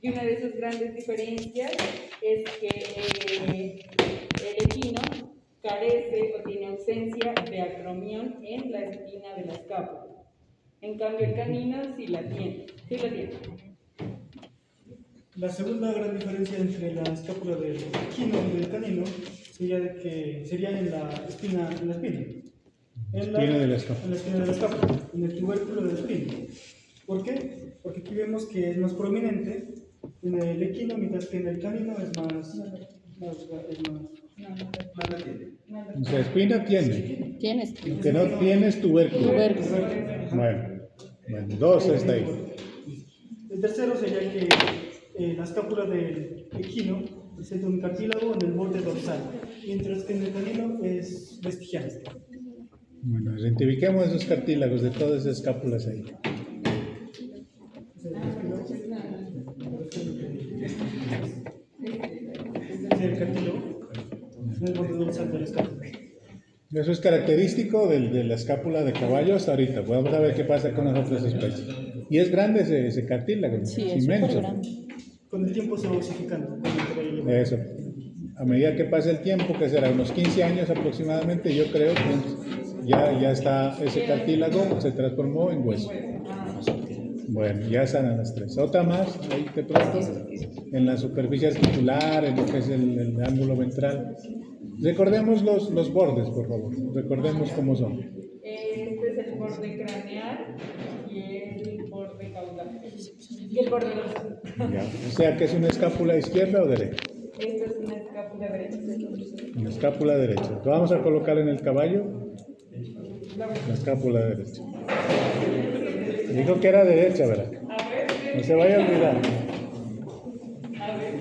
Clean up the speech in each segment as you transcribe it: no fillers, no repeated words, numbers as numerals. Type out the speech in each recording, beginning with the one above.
Y una de sus grandes diferencias es que el equino carece o tiene ausencia de acromión en la espina de la escápula. En cambio, el canino sí la tiene. Sí la tiene. La segunda gran diferencia entre la escápula del equino y del canino sería en la espina. En la espina. Espina de la escápula. En la espina de la escápula, en el tubérculo de la espina. ¿Por qué? Porque aquí vemos que es más prominente en el equino, mientras que en el canino es más. O sea, espina tiene. Tienes. Lo que no tiene es tubérculo. Bueno, 2 está ahí. El tercero sería que la escápula del equino presenta un cartílago en el borde dorsal, mientras que en el canino es vestigial. Bueno, identifiquemos esos cartílagos de todas esas escápulas ahí. El cartílago en el borde dorsal de la escápula. Eso es característico de la escápula de caballo hasta ahorita. Vamos a ver qué pasa con las otras especies. Y es grande ese cartílago, Sí, es es inmenso. súper grande. Con el tiempo se va osificando. Eso. A medida que pasa el tiempo, que será unos 15 años aproximadamente, yo creo que ya está ese cartílago, se transformó en hueso. Bueno, ya sanan las 3. Otra más, ahí de pronto, en la superficie articular, en lo que es el ángulo ventral. Recordemos los bordes, por favor. Recordemos cómo son. Este es el borde craneal y el borde caudal. Y el borde dorsal. Ya. O sea, que es una escápula izquierda o derecha. Esta es una escápula derecha. Una escápula derecha. Lo vamos a colocar en el caballo. La escápula derecha. Dijo que era derecha, ¿verdad? No se vaya a olvidar. A ver,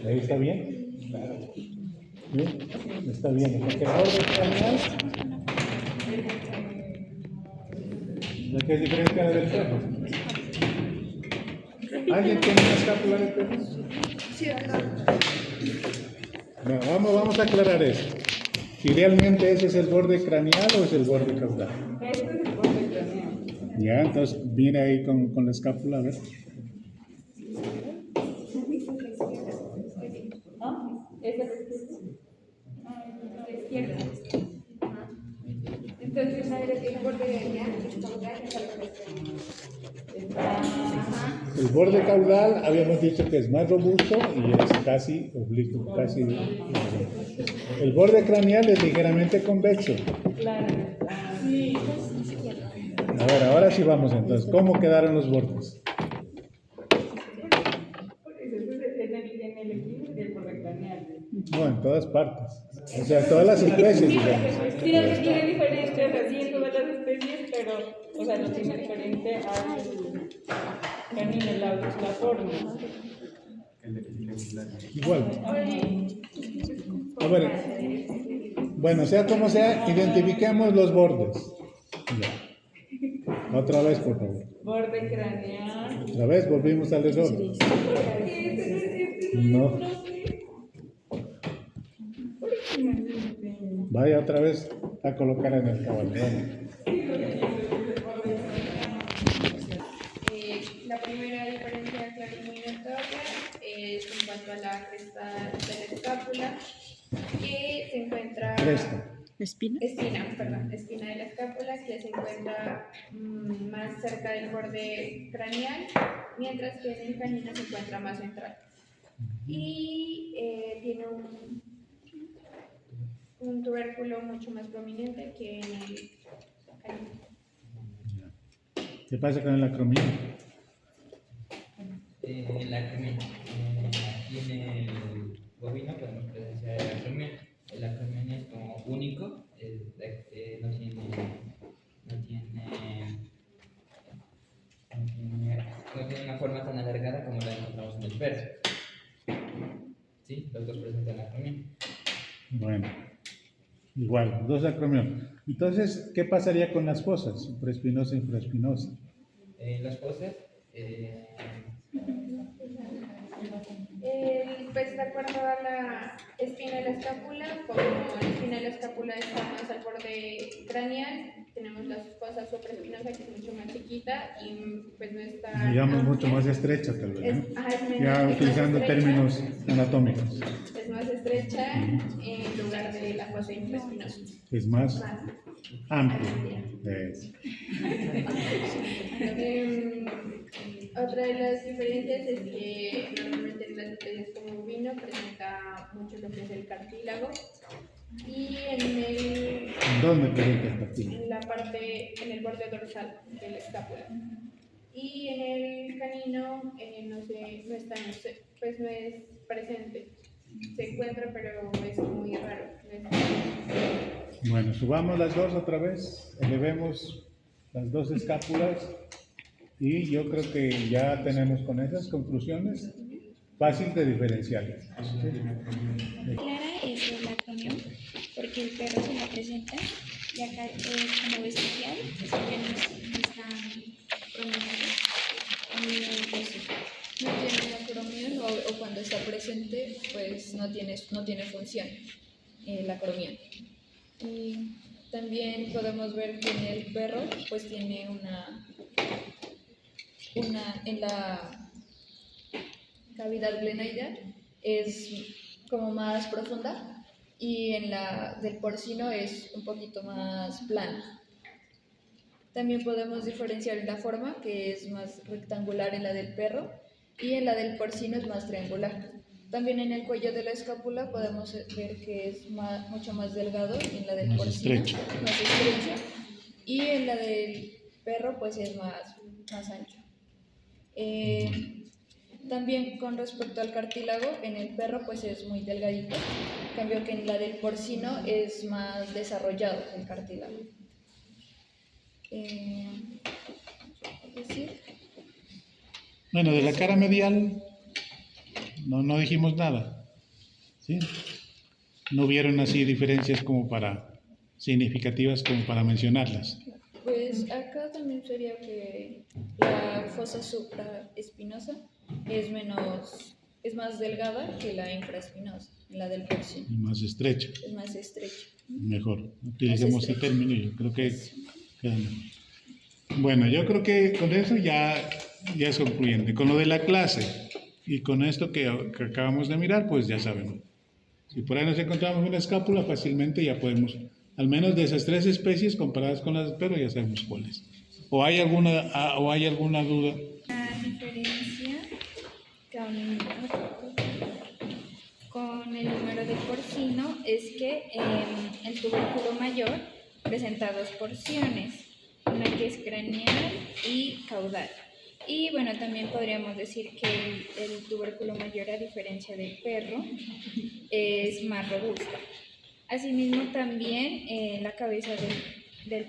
¿Ahí está bien? ¿Bien? Está bien. Porque el borde craneal, la que es diferente a la del perro. ¿Alguien tiene una escápula de perro? Sí, ¿verdad? No, vamos a aclarar esto. Si realmente ese es el borde craneal o es el borde caudal. este es el borde craneal. Ya, entonces viene ahí con la escápula, a ver. ¿Ah? Esa es la izquierda. Entonces, el borde craneal El borde caudal habíamos dicho que es más robusto y es casi oblicuo, casi. El borde craneal es ligeramente convexo. claro. Sí. A ver, ahora sí vamos entonces. ¿Cómo quedaron los bordes? En el equilibrio del borde craneal. No, en todas partes. O sea, todas las especies, digamos. Tiene diferente, o sea, sí en todas las especies, pero, o sea, lo tiene diferente al canino, la forma. Igual. A ver, bueno, sea como sea, identifiquemos los bordes. Ya. Otra vez, por favor. Borde craneal. Otra vez, volvimos al error. No. Vaya otra vez a colocar en el caballo. La primera diferencia clara y muy notable es en cuanto a la cresta de la escápula, que se encuentra... Cresta. ¿Espina? Espina de la escápula, que se encuentra más cerca del borde craneal, mientras que en el canino se encuentra más central. Y tiene un tubérculo mucho más prominente que en el canino. ¿Qué pasa con el acromión? El acromión. Aquí en el bovino podemos presenciar el acromión. El acromión es como único, no tiene una forma tan alargada como la encontramos en el perro. ¿Sí? Los dos presentan acromión. Bueno, igual, 2 acromión. Entonces, ¿qué pasaría con las fosas? Supraespinosa e infraespinosa. Las fosas Pues de acuerdo a la espina de la escápula, como la espina de la escápula está más al borde craneal, tenemos la fosa supraespinosa que es mucho más chiquita y pues no está Digamos mucho amplia. más estrecha tal vez, ¿no? Es Ya más utilizando estrecha. términos anatómicos. Es más estrecha en lugar de la fosa infraespinosa. Es más Más amplio. amplia. Eso. Otra de las diferencias es que normalmente en las especies como vino presenta mucho lo que es el cartílago y ¿Dónde presenta el cartílago? en la parte, en el borde dorsal de la escápula. Y en el canino no está, pues no es presente. Se encuentra, pero es muy raro. No es- Bueno, subamos las dos otra vez, elevemos las dos escápulas y yo creo que ya tenemos con esas conclusiones fácil de diferenciarlas. Clara es el acromión, porque el perro se la presenta y acá es como bestial, es que no está pronunciado. Pues sí, no tiene acromión o cuando está presente, pues no tiene función la acromión. Y también podemos ver que en el perro, pues tiene en la cavidad glenoidea es como más profunda y en la del porcino es un poquito más plana. También podemos diferenciar la forma, que es más rectangular en la del perro y en la del porcino es más triangular. También en el cuello de la escápula podemos ver que es mucho más delgado y en la del Más porcino estrecho. más estrecho y en la del perro pues es más ancho. También con respecto al cartílago, en el perro pues es muy delgadito, en cambio que en la del porcino es más desarrollado el cartílago. Es decir, Bueno, de la cara medial no dijimos nada, ¿sí? No vieron así diferencias como significativas como para mencionarlas. pues acá también sería que la fosa supraespinosa es más delgada que la infraespinosa, la del porcino, Más estrecha, es más estrecha. mejor. Utilicemos el estrecha. término, yo creo que queda mejor. Bueno, yo creo que con eso ya es concluyente. Con lo de la clase y con esto que acabamos de mirar, pues ya sabemos. Si por ahí nos encontramos una escápula, fácilmente ya podemos, al menos de esas tres especies comparadas con las de perro, ya sabemos cuáles. ¿O hay alguna duda? La diferencia con el número de porcino es que el tubérculo mayor presenta dos porciones, una que es craneal y caudal. Y bueno, también podríamos decir que el tubérculo mayor, a diferencia del perro, es más robusta. Asimismo, también la cabeza del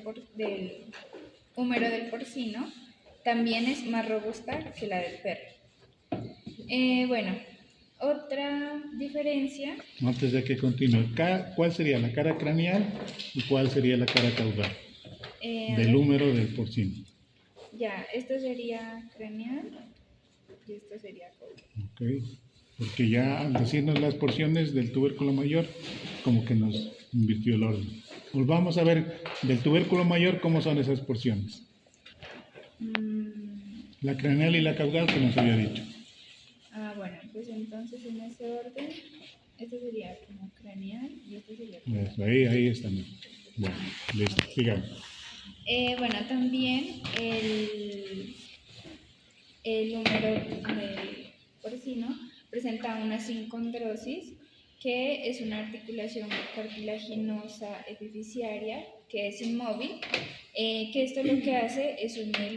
húmero del porcino también es más robusta que la del perro. Bueno, otra diferencia, Antes de que continúe, ¿cuál sería la cara craneal y cuál sería la cara caudal del húmero del porcino? ya, esto sería craneal y esto sería caudal. Ok, porque ya al decirnos las porciones del tubérculo mayor, como que nos invirtió el orden. Volvamos a ver del tubérculo mayor cómo son esas porciones. La craneal y la caudal que nos había dicho. Bueno, pues entonces en ese orden, esto sería como craneal y esto sería caudal. Eso, ahí está. Bueno, listo, sigamos. Bueno, también el húmero del porcino presenta una sincondrosis, que es una articulación cartilaginosa epifisiaria que es inmóvil, que esto lo que hace es unir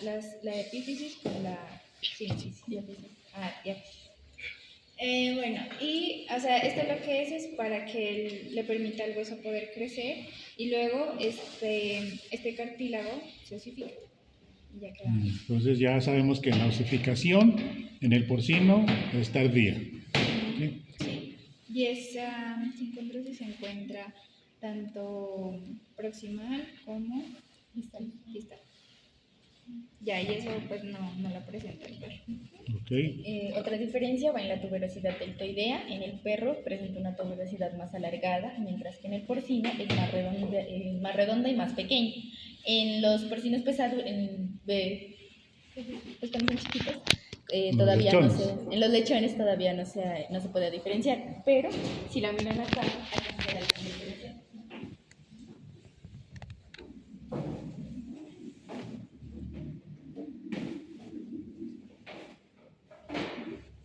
la epífisis con la sínfisis. Ya. Bueno, y o sea, esto lo que es para que le permita al hueso poder crecer y luego este cartílago se osifica. Y ya queda. Entonces ya sabemos que la osificación en el porcino es tardía. ¿Sí? Sí. Y esa sincondrosis se encuentra tanto proximal como distal. Ya, y eso pues no lo presenta el perro. Ok. Otra diferencia va en la tuberosidad deltoidea. En el perro presenta una tuberosidad más alargada, mientras que en el porcino es más redonda y más pequeña. En los porcinos pesados, pues cuando son chiquitos, todavía no lechones. en los lechones todavía no se puede diferenciar, pero si la miran acá, aquí se da la diferencia.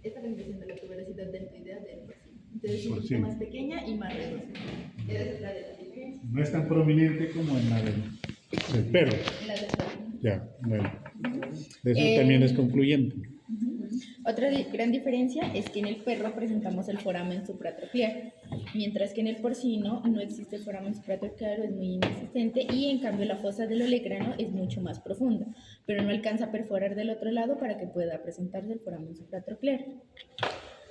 Esta vendría siendo la tuberosidad deltoidea del porcino. Entonces es un poquito Porcino. más pequeña y más redonda. Esa es la de la diferencia. No es tan prominente como en la del perro. La de la- Ya, bueno. Eso también es concluyente. Otra gran diferencia es que en el perro presentamos el foramen supratroquear, mientras que en el porcino no existe el foramen supratroquear, es muy inexistente, y en cambio la fosa del olecrano es mucho más profunda, pero no alcanza a perforar del otro lado para que pueda presentarse el foramen supratroquear.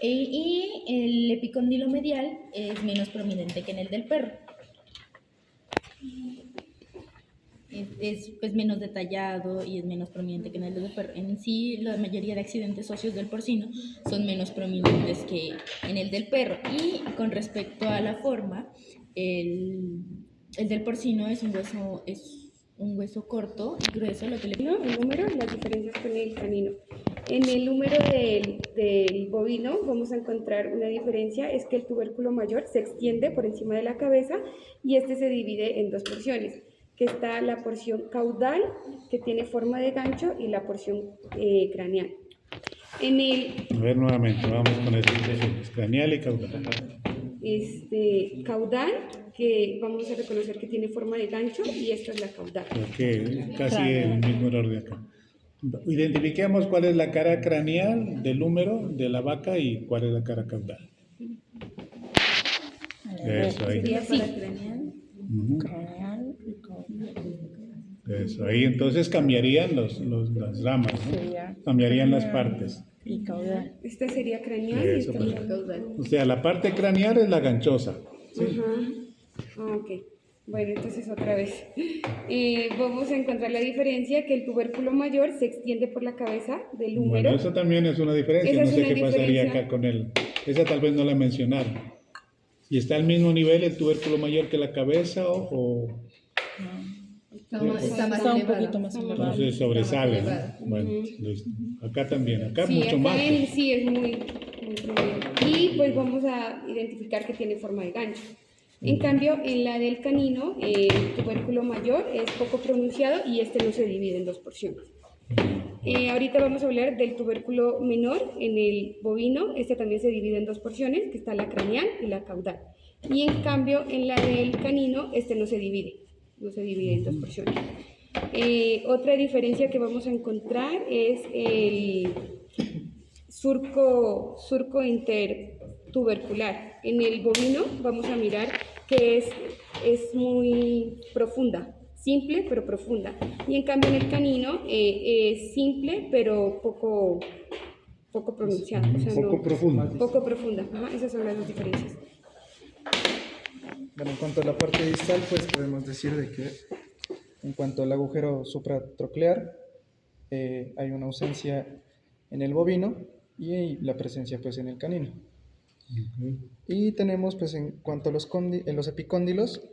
Y el epicóndilo medial es menos prominente que en el del perro. Es pues menos detallado y es menos prominente que en el del perro. En sí, la mayoría de accidentes óseos del porcino son menos prominentes que en el del perro. Y con respecto a la forma, el del porcino es un hueso corto y grueso, lo que le... ¿No? El número y las diferencias con el canino. En el número del bovino vamos a encontrar una diferencia, es que el tubérculo mayor se extiende por encima de la cabeza y este se divide en dos porciones, que está la porción caudal, que tiene forma de gancho, y la porción craneal. En el A ver, nuevamente, vamos con esas expresiones. Craneal y caudal. caudal, que vamos a reconocer que tiene forma de gancho, y esta es la caudal. Porque casi el mismo error de acá. Identifiquemos cuál es la cara craneal del húmero de la vaca y cuál es la cara caudal. Eso ahí. Sería para craneal. Ujú. Eso ahí, entonces cambiarían las ramas, ¿no? Cambiarían las partes. Esta sería craneal y Eso, esta es la pues. caudal. O sea, la parte craneal es la ganchosa. ¿sí? Ajá. Ok. Bueno, entonces otra vez. Vamos a encontrar la diferencia, que el tubérculo mayor se extiende por la cabeza del húmero. Bueno, eso también es una diferencia. Esa No es sé una qué pasaría diferencia. acá con él. Esa tal vez no la mencionaron. ¿Y está al mismo nivel el tubérculo mayor que la cabeza o Está más un elevado. poquito más elevado. entonces sobresale? ¿no? elevado. Bueno, listo. Acá también. Acá Sí, mucho acá más. en sí es muy prominente. Y pues vamos a identificar que tiene forma de gancho. En cambio, en la del canino, el tubérculo mayor es poco pronunciado y este no se divide en dos porciones. Ahorita vamos a hablar del tubérculo menor en el bovino. Este también se divide en dos porciones, que está la craneal y la caudal. Y en cambio, en la del canino, este no se divide en dos porciones. Otra diferencia que vamos a encontrar es el surco intertubercular. En el bovino vamos a mirar que es muy profunda, simple pero profunda. Y en cambio en el canino es simple pero poco pronunciada. O sea, Poco profunda. Poco profunda. Ajá, esas son las dos diferencias. Bueno, en cuanto a la parte distal, pues podemos decir de que en cuanto al agujero supratroclear, hay una ausencia en el bovino y la presencia pues en el canino. Y tenemos pues en cuanto a los epicóndilos,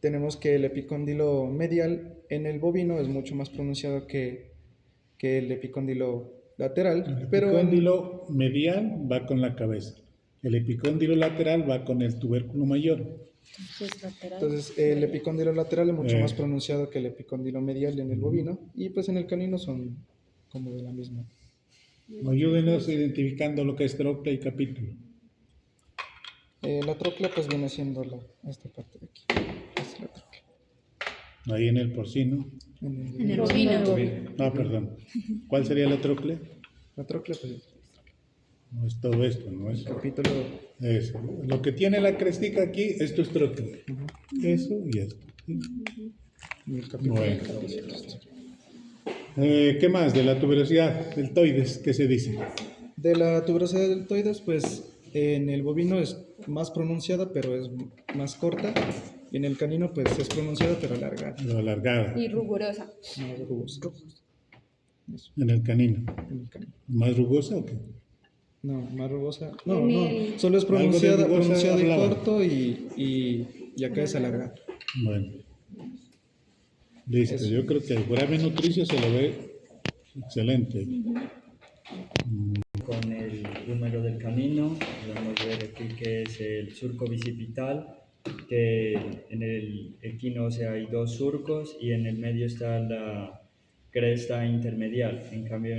tenemos que el epicóndilo medial en el bovino es mucho más pronunciado que el epicóndilo lateral. El pero epicóndilo medial va con la cabeza. El epicóndilo lateral va con el tubérculo mayor. Entonces el epicóndilo lateral es mucho más pronunciado que el epicóndilo medial en el bovino, y pues en el canino son como de la misma. Ayúdenos identificando lo que es trocla y capítulo. La trocla pues viene siendo esta parte de aquí. Esta es la trocla. Ahí en el porcino. En el bovino. Ah, perdón. ¿Cuál sería la trocla? La trocla pues No es todo esto, ¿no es? el capítulo. Eso. Lo que tiene la crestica aquí, esto es trocla. Eso y esto. Y el capítulo. Bueno. ¿Qué más de la tuberosidad deltoides? ¿Qué se dice? De la tuberosidad deltoides, pues en el bovino es más pronunciada, pero es más corta. Y en el canino, pues es pronunciada, pero alargada. Lo alargada. Y rugosa. Más rugosa. Eso, En el canino. en el canino. ¿Más rugosa o qué? No, más rugosa. No, En no, el- solo es Algo de pronunciado rugosa y hablaba. corto y acá es alargado. Bueno. Listo, Eso. yo creo que el foramen nutricio se lo ve excelente. Con el número del canino, podemos ver aquí que es el surco bicipital, que en el equino, o sea, hay dos surcos y en el medio está la cresta intermedial. En cambio,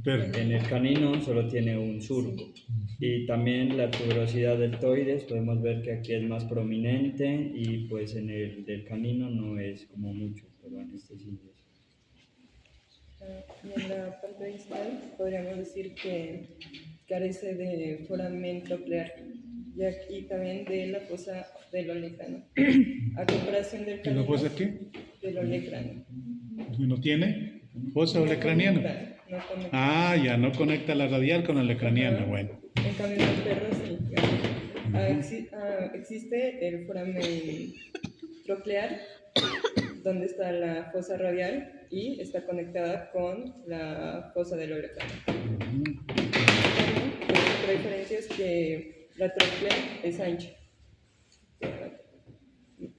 Pero, en el canino solo tiene un surco. Y también la tuberosidad deltoides, podemos ver que aquí es más prominente y pues en el del canino no es como mucho, pero en este sí es. Y en la parte distal podríamos decir que carece de foramen troclear y aquí también de la fosa del olecrano. A comparación del ¿y canino, la fosa qué? del olecrano. ¿No tiene? ¿Fosa olecraniana? No conecta. Ah, ya no conecta la radial con la olecraniana. Ajá. Bueno. En cambio, en los perros sí. Existe el foramen troclear, donde está la fosa radial y está conectada con la fosa del olecrano. La diferencia es que la troclea es ancha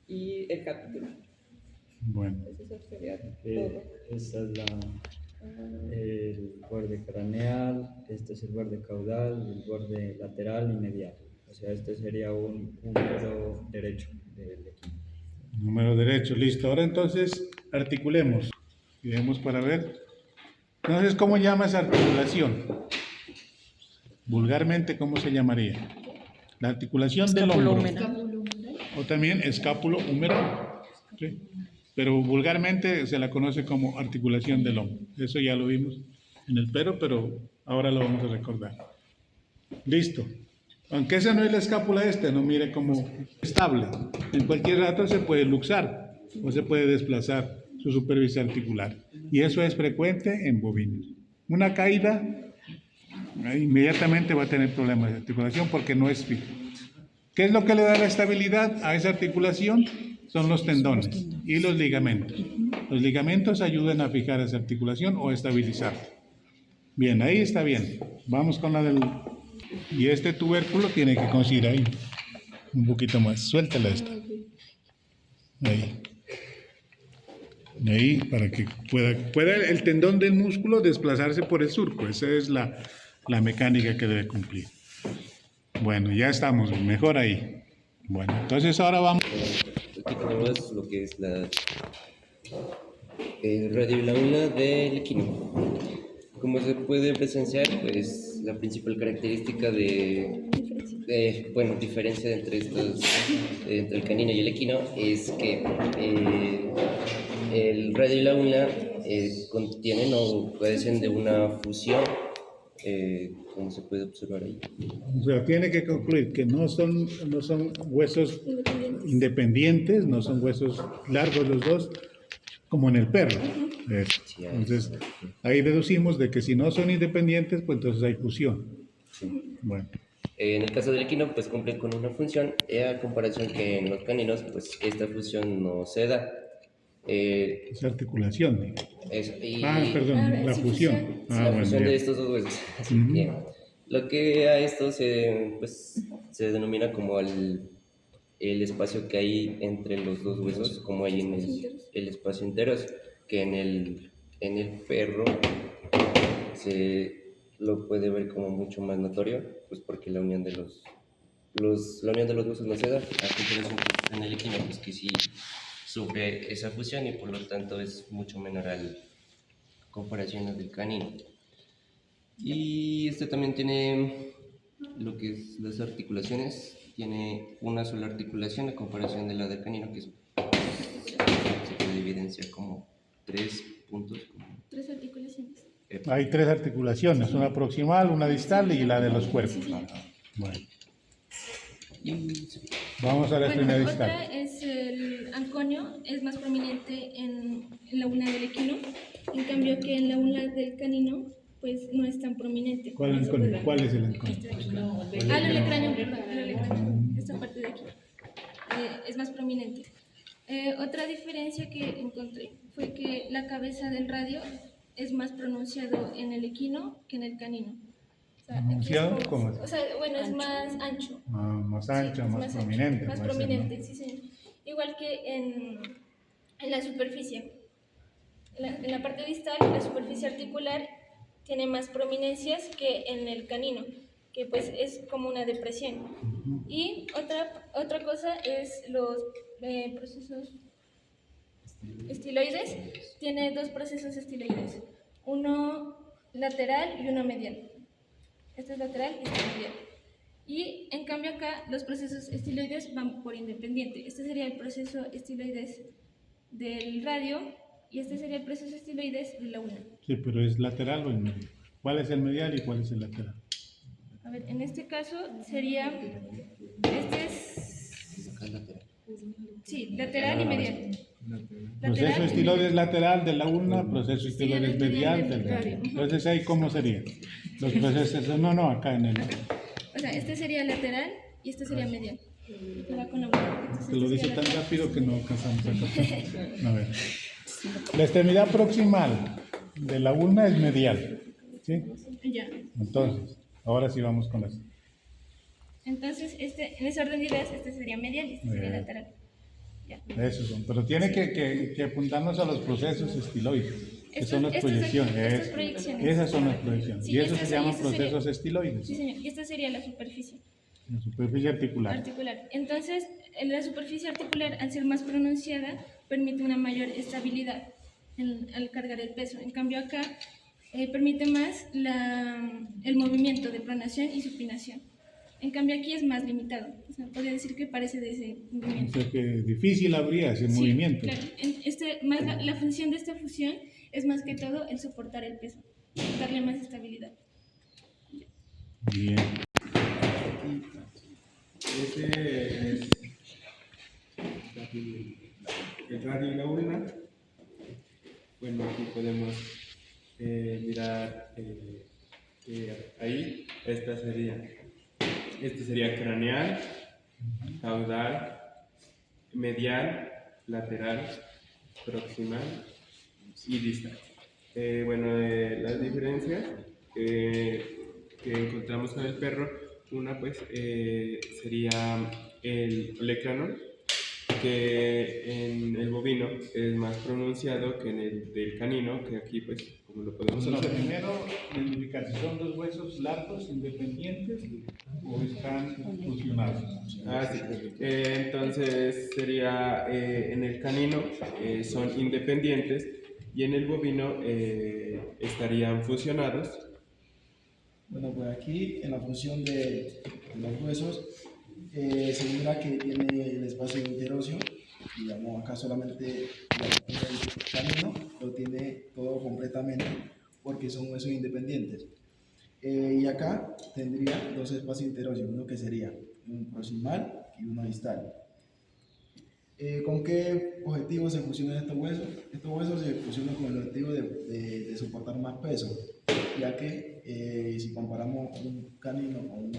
y el capítulo. Bueno. Eso sería todo. Esta es el borde craneal, este es el borde caudal, el borde lateral y medial. O sea, este sería un número derecho del equino. Número derecho, listo. Ahora entonces articulemos. Y vemos para ver. Entonces, ¿cómo llamas articulación? Vulgarmente, ¿cómo se llamaría? La articulación del hombro. O también escápulo humeral. ¿Sí? Pero vulgarmente se la conoce como articulación del hombro. Eso ya lo vimos en el pero ahora lo vamos a recordar. Listo. Aunque esa no es la escápula no mire como estable. En cualquier rato se puede luxar o se puede desplazar su superficie articular. Y eso es frecuente en bovinos. Una caída inmediatamente va a tener problemas de articulación porque no es fijo. ¿Qué es lo que le da la estabilidad a esa articulación? Son los tendones y los ligamentos. Los ligamentos ayudan a fijar esa articulación o a estabilizarla. Bien, ahí está bien. Vamos con la del... Y este tubérculo tiene que conseguir ahí un poquito más. Suéltala esta. Ahí. Ahí, para que pueda el tendón del músculo desplazarse por el surco. Esa es la mecánica que debe cumplir. Bueno, ya estamos, mejor ahí. Bueno, entonces ahora vamos. Aquí tenemos lo que es el radio y la una del equino. Como se puede presenciar, pues la principal característica diferencia entre entre el canino y el equino es que el radio y la una contienen o padecen de una fusión, como se puede observar ahí. O sea, tiene que concluir que no son huesos independientes, no son huesos largos los dos, como en el perro. Eso. Entonces, ahí deducimos de que si no son independientes, pues entonces hay fusión. Bueno. En el caso del equino, pues cumplen con una función, a comparación que en los caninos, pues esta fusión no se da. Es articulación. Perdón, la fusión. La fusión bien. de estos dos huesos. Bien. Lo que a esto se denomina como el espacio que hay entre los dos huesos, como hay en el espacio enteros, que en el perro se lo puede ver como mucho más notorio, pues porque la unión de los huesos no se da. Aquí tenemos en el equino, pues que sí sufre esa fusión y por lo tanto es mucho menor al comparación del canino. Y este también tiene lo que es las articulaciones, tiene una sola articulación a comparación de la del canino, que se puede evidenciar como 3 puntos. 3 articulaciones. Hay 3 articulaciones, una proximal, una distal y la de los cuerpos. Bueno. Vamos a la primera distal. Otra es el anconio, es más prominente en la una del equino, en cambio que en la una del canino, pues no es tan prominente. ¿Cuál es el anconio? El olecranio, perdón, el olecranio, esta parte de aquí, es más prominente. Otra diferencia que encontré fue porque la cabeza del radio es más pronunciado en el equino que en el canino. O sea, aquí es ¿Pronunciado? como- ¿Cómo es? o sea, bueno, es más ancho. Más ancho, Sí, es más ancho, prominente. más puede ser, ¿no? prominente, sí, señor. Igual que en la superficie. En la parte distal, la superficie articular tiene más prominencias que en el canino, que pues es como una depresión. Y otra cosa es los procesos estiloides. Tiene dos procesos estiloides, uno lateral y uno medial. Este es lateral y este es medial. Y en cambio acá los procesos estiloides van por independiente. Este sería el proceso estiloides del radio y este sería el proceso estiloides de la una. Sí, pero ¿es lateral o en medio? ¿Cuál es el medial y cuál es el lateral? A ver, en este caso sería, este es, sí, lateral y medial. Proceso estiloides lateral de la ulna, proceso estiloides medial del radio. Entonces ahí ¿cómo sería? Los procesos, no, acá en el... O sea, este sería lateral y este sería medial. Va con la ulna. Entonces, Te lo este dice sería tan lateral. rápido que no alcanzamos a captar. A ver. La extremidad proximal de la ulna es medial. ¿Sí? Ya. Entonces, ahora sí vamos con eso. Entonces, en ese orden de ideas, este sería medial y este sería Bien. lateral. Ya. Esos son. Pero tiene que apuntarnos a los procesos estiloides, que son las proyecciones. Estas proyecciones. Esas son las proyecciones. Sí, Y eso estas se llaman son- estas serían- procesos estiloides. Sí, señor. Y esta sería la superficie La superficie articular. articular. Entonces, en la superficie articular, al ser más pronunciada, permite una mayor estabilidad al cargar el peso. En cambio, acá permite más el movimiento de pronación y supinación. En cambio, aquí es más limitado. O sea, podría decir que parece de ese O movimiento. sea que difícil habría ese movimiento. Claro. Más la función de esta fusión es más que todo el soportar el peso, darle más estabilidad. Bien. Ese es el radio y la ulna. Bueno, aquí podemos mirar ahí. Este sería craneal, caudal, medial, lateral, proximal y distal. Las diferencias que encontramos con el perro, una pues sería el olecranon, que en el bovino es más pronunciado que en el del canino, que aquí pues como lo podemos Entonces, observar. primero, identificar si son dos huesos largos, independientes o están fusionados. Sí. Entonces sería en el canino son independientes y en el bovino estarían fusionados. Bueno, pues aquí en la función de los huesos se mira que tiene el espacio interóseo, digamos acá solamente el canino lo tiene todo completamente porque son huesos independientes. Y acá tendría dos espacios interóseos, uno que sería un proximal y uno distal. ¿Con qué objetivo se fusionan estos huesos? Estos huesos se fusionan con el objetivo de soportar más peso, ya que si comparamos un canino con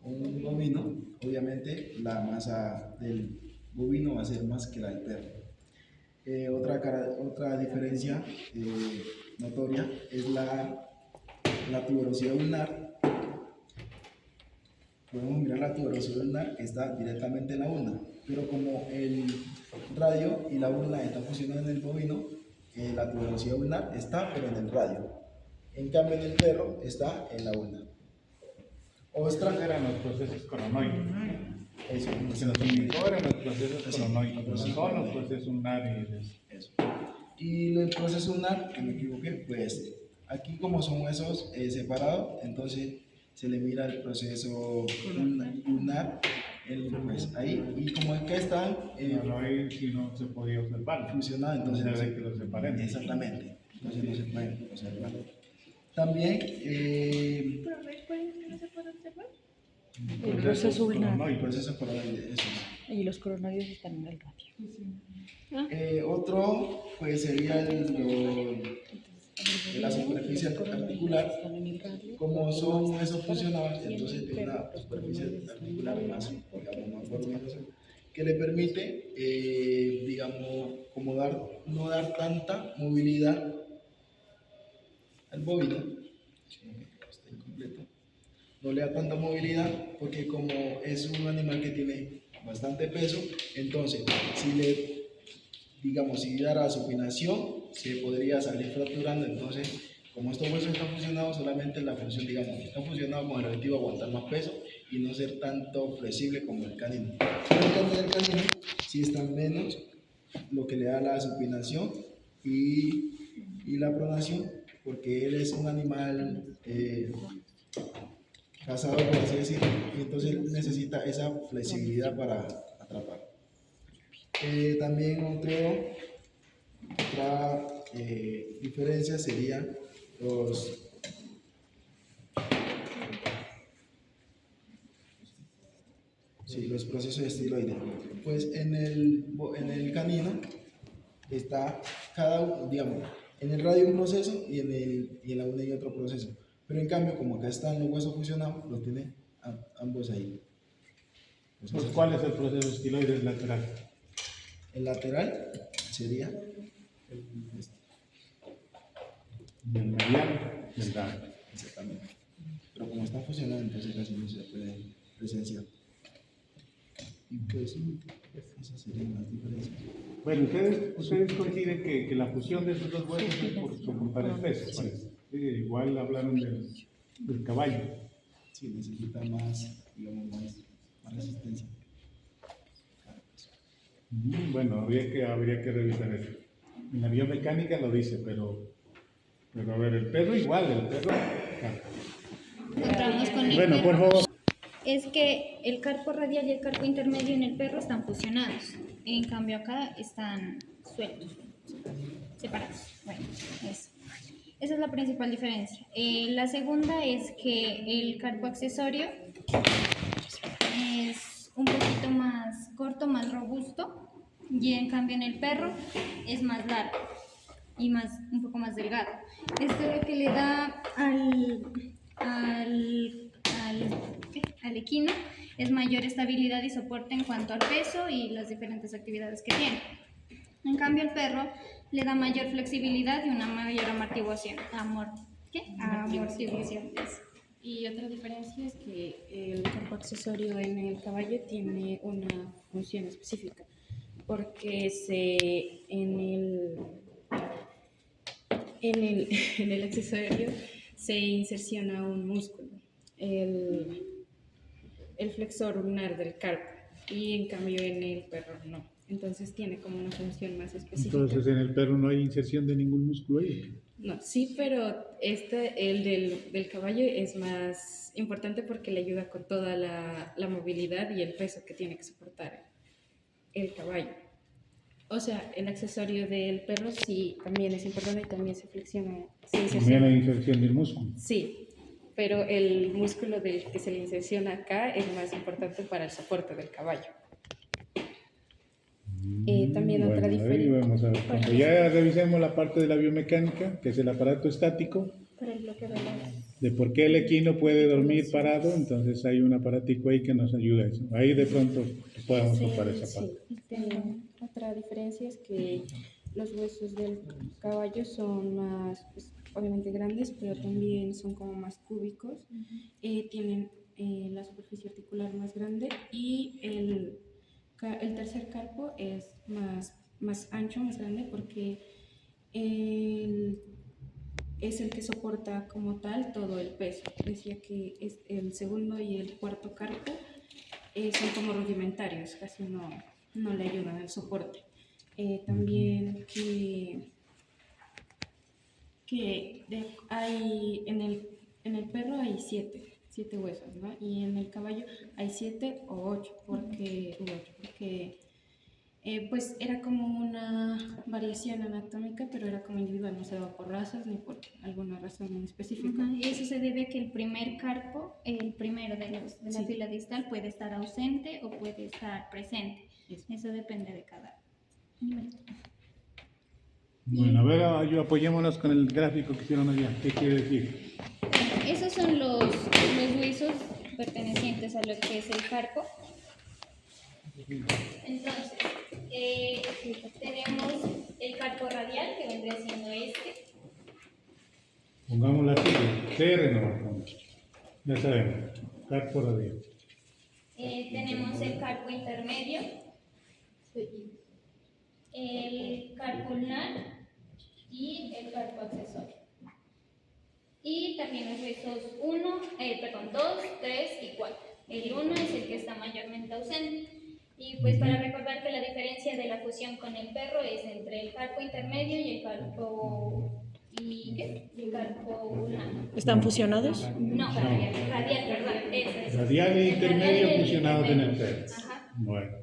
un bovino, obviamente la masa del bovino va a ser más que la del perro. Otra diferencia notoria es la tuberosidad ulnar. Podemos mirar la tuberosidad ulnar que está directamente en la ulna, pero como el radio y la ulna están fusionados en el bovino, la tuberosidad ulnar está pero en el radio. En cambio en el perro está en la ulna. Estos eran los procesos coronoides. Eso, Lo que nos indicó eran los procesos coronoides, no son los procesos ulnares. Eso. Y el proceso ulnar, que me equivoqué, pues aquí como son huesos separados, entonces se le mira el proceso ulnar, pues ahí, y como acá está ahí sí no se podía observar. Fusionado, entonces no se ve que los separen. Exactamente, entonces no se puede observar. También ¿Cuál no se puede observar? El proceso ulnar. el proceso coronoide, eso. Y los coronoides están en el radio. Otro pues sería la superficie articular. Como son huesos fusionados, entonces tiene una superficie articular más, digamos, más voluminosa. que le permite, digamos, como no dar tanta movilidad al bovino, está incompleto, no le da tanta movilidad porque como es un animal que tiene bastante peso, entonces si diera supinación, se podría salir fracturando. Entonces, como estos huesos están fusionados, solamente la función, digamos, está fusionado con el objetivo de aguantar más peso y no ser tanto flexible como el canino. Pero en cambio del canino, sí están menos, lo que le da la supinación y la pronación, porque él es un animal cazado, por así decirlo, y entonces necesita esa flexibilidad para atrapar. También otra diferencia sería los procesos estiloides. Pues en el canino está digamos, en el radio un proceso y en la uña hay otro proceso. Pero en cambio, como acá están los huesos fusionados, los tiene ambos ahí. Pues, ¿cuál es el proceso estiloides lateral? El lateral sería Y el mediano, el largo. Exactamente. Pero como están fusionados, entonces casi no se puede presenciar. Y pues, esas serían las diferencias. Bueno, ustedes coinciden que la fusión de esos dos huesos es por soportar el peso, parece. Sí, igual hablaron del caballo. Sí, necesita más, digamos, más resistencia. Bueno, habría que revisar eso. En la biomecánica lo dice, pero a ver, el perro igual, Entramos con el Bueno, perro. por favor. Es que el carpo radial y el carpo intermedio en el perro están fusionados. En cambio acá están sueltos, separados. Bueno, eso. Esa es la principal diferencia. La segunda es que el carpo accesorio es un poquito más corto, más robusto, y en cambio en el perro es más largo y un poco más delgado. Esto es lo que le da al equino es mayor estabilidad y soporte en cuanto al peso y las diferentes actividades que tiene. En cambio, el perro le da mayor flexibilidad y una mayor amortiguación. Amortiguación. Y otra diferencia es que el carpo accesorio en el caballo tiene una función específica, porque en el accesorio se inserciona un músculo, el flexor ulnar del carpo, y en cambio en el perro no. Entonces tiene como una función más específica. Entonces en el perro no hay inserción de ningún músculo ahí. No, sí, pero el del caballo es más importante porque le ayuda con toda la movilidad y el peso que tiene que soportar el caballo. O sea, el accesorio del perro sí también es importante y también se flexiona. También hay inserción del músculo. Sí, pero el músculo del que se le inserciona acá es más importante para el soporte del caballo. También otra diferencia. Vamos a ver. Cuando ya revisemos la parte de la biomecánica, que es el aparato estático, Para el bloque de de por qué el equino puede dormir parado, entonces hay un aparatico ahí que nos ayuda a eso. Ahí de pronto podemos ocupar esa parte. Otra diferencia es que los huesos del caballo son más, pues, obviamente grandes, pero también son como más cúbicos. Tienen la superficie articular más grande y el tercer carpo es más ancho, más grande, porque es el que soporta como tal todo el peso. Decía que el segundo y el cuarto carpo son como rudimentarios, casi no le ayudan al soporte. También que hay en el perro hay siete huesos, ¿no? Y en el caballo hay 7 o 8, porque pues era como una variación anatómica, pero era como individual, no se daba por razas ni por alguna razón en específica. Y eso se debe a que el primer carpo, el primero de la fila distal, puede estar ausente o puede estar presente. Eso depende de cada nivel. Bueno, a ver, apoyémonos con el gráfico que hicieron allá. ¿Qué quiere decir? Esos son los huesos pertenecientes a lo que es el carpo. Entonces, tenemos el carpo radial, que vendría siendo este. Pongámosla así, TR no, ya sabemos, carpo radial. Tenemos el carpo intermedio, el carpo ulnar y el carpo accesorio. Y también los huesos 2, 3 y 4. El 1 es el que está mayormente ausente. Y pues para recordar que la diferencia de la fusión con el perro es entre el carpo intermedio y el carpo... ¿Y qué? El carpo ulnar. ¿Están fusionados? No, radial, ¿verdad? Esa es. Radial e intermedio fusionados en el perro. Ajá. Bueno,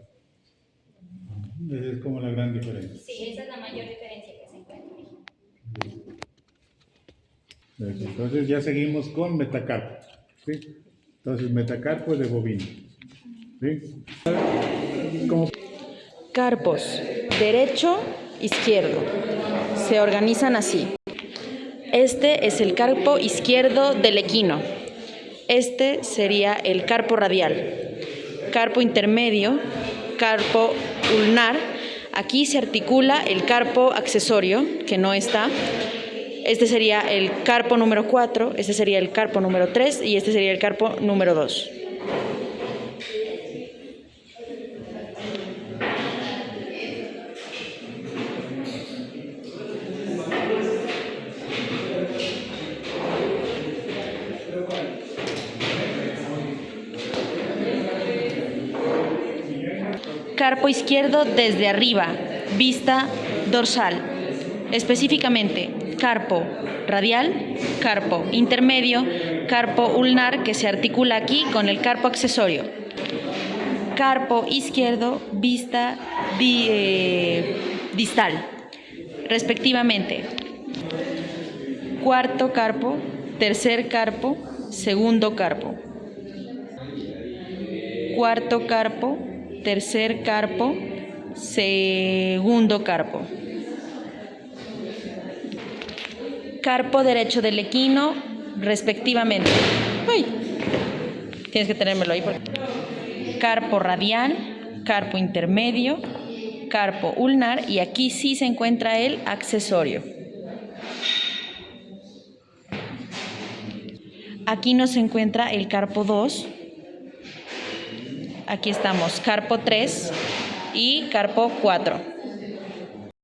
esa es como la gran diferencia. Sí, esa es la mayor diferencia que se encuentra ahí. Entonces ya seguimos con metacarpo. ¿Sí? Entonces metacarpo es de bovino. ¿Sí? Como Carpos, derecho, izquierdo. Se organizan así. Este es el carpo izquierdo del equino. Este sería el carpo radial. Carpo intermedio, carpo ulnar. Aquí se articula el carpo accesorio, que no está. Este sería el carpo número 4, este sería el carpo número 3 y este sería el carpo número 2. Carpo izquierdo desde arriba, vista dorsal. Específicamente, carpo radial, carpo intermedio, carpo ulnar, que se articula aquí con el carpo accesorio. Carpo izquierdo, vista distal, respectivamente. Cuarto carpo, tercer carpo, segundo carpo. Cuarto carpo, tercer carpo, segundo carpo. Carpo derecho del equino, respectivamente. ¡Ay! Tienes que tenérmelo ahí. Carpo radial, carpo intermedio, carpo ulnar y aquí sí se encuentra el accesorio. Aquí nos encuentra el carpo 2. Aquí estamos, carpo 3 y carpo 4.